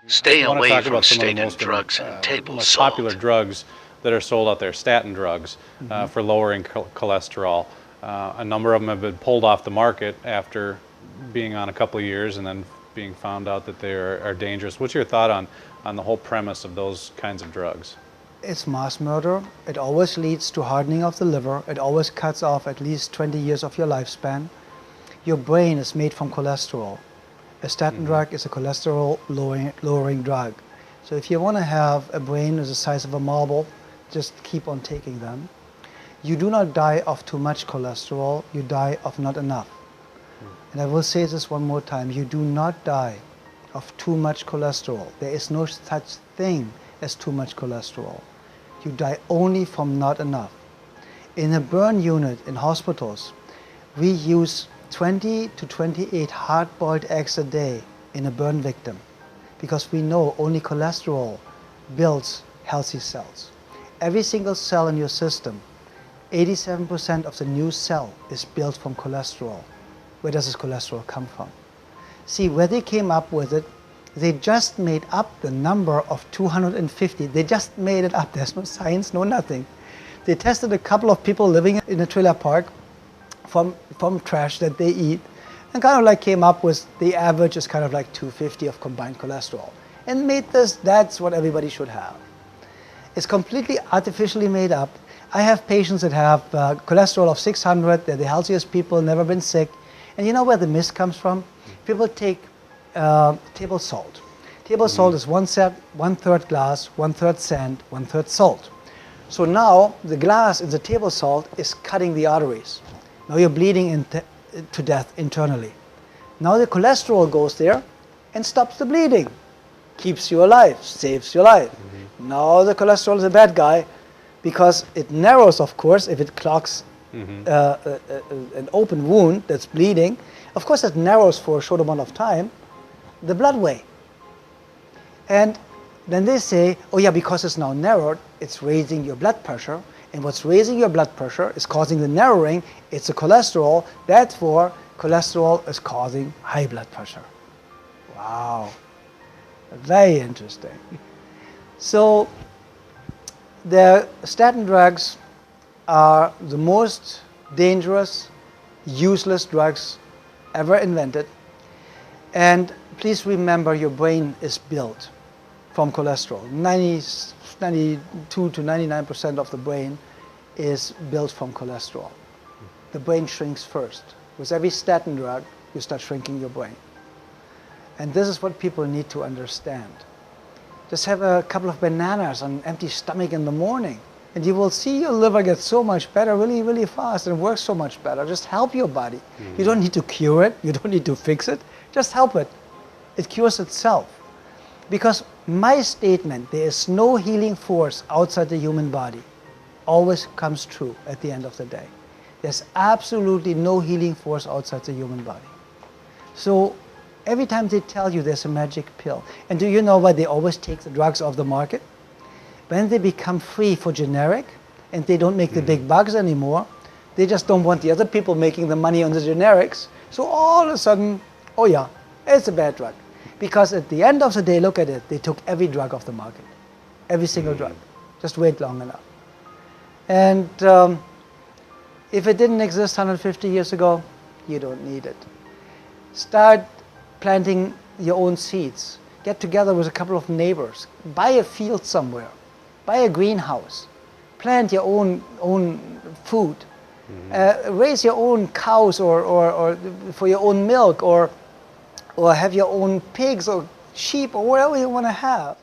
Stay I want to away talk from about some of the statin most, drugs and table most salt. popular drugs that are sold out there, statin drugs, for lowering cholesterol. A number of them have been pulled off the market after being on a couple of years and then being found out that they are dangerous. What's your thought on the whole premise of those kinds of drugs? It's mass murder. It always leads to hardening of the liver. It always cuts off at least 20 years of your lifespan. Your brain is made from cholesterol. A statin drug is a cholesterol lowering drug. So if you want to have a brain the size of a marble, just keep on taking them. You do not die of too much cholesterol, you die of not enough. And I will say this one more time, you do not die of too much cholesterol. There is no such thing as too much cholesterol. You die only from not enough. In a burn unit in hospitals, we use 20 to 28 hard-boiled eggs a day in a burn victim because we know only cholesterol builds healthy cells. Every single cell in your system, 87% of the new cell is built from cholesterol. Where does this cholesterol come from? See, where they came up with it, they just made up the number of 250. They just made it up. There's no science, no nothing. They tested a couple of people living in a trailer park from trash that they eat, and kind of like came up with the average is kind of like 250 of combined cholesterol, and made this, that's what everybody should have. It's completely artificially made up. I have patients that have cholesterol of 600, they're the healthiest people, never been sick, and you know where the myth comes from? People take table salt. Table salt is one-third glass, one-third sand, one-third salt. So now the glass in the table salt is cutting the arteries. Now you're bleeding to death internally. Now the cholesterol goes there and stops the bleeding, keeps you alive, saves your life. Now the cholesterol is a bad guy because it narrows, of course, if it clogs an open wound that's bleeding. Of course, it narrows for a short amount of time the bloodway. And then they say, oh yeah, because it's now narrowed, it's raising your blood pressure. And what's raising your blood pressure is causing the narrowing. It's the cholesterol. Therefore, cholesterol is causing high blood pressure. Wow. Very interesting. So the statin drugs are the most dangerous, useless drugs ever invented. And please remember, your brain is built from cholesterol. 92 to 99% of the brain is built from cholesterol. The brain shrinks first. With every statin drug, you start shrinking your brain. And this is what people need to understand. Just have a couple of bananas on an empty stomach in the morning, and you will see your liver get so much better really, really fast and works so much better. Just help your body. You don't need to cure it. You don't need to fix it. Just help it. It cures itself. Because my statement, there is no healing force outside the human body, always comes true at the end of the day. There's absolutely no healing force outside the human body. So every time they tell you there's a magic pill, and do you know why they always take the drugs off the market? When they become free for generic, and they don't make the big bucks anymore, they just don't want the other people making the money on the generics. So all of a sudden, oh yeah, it's a bad drug. Because at the end of the day, look at it, they took every drug off the market. Every single drug. Just wait long enough. And if it didn't exist 150 years ago, you don't need it. Start planting your own seeds. Get together with a couple of neighbors. Buy a field somewhere. Buy a greenhouse. Plant your own food. Raise your own cows or for your own milk, or have your own pigs or sheep or whatever you want to have.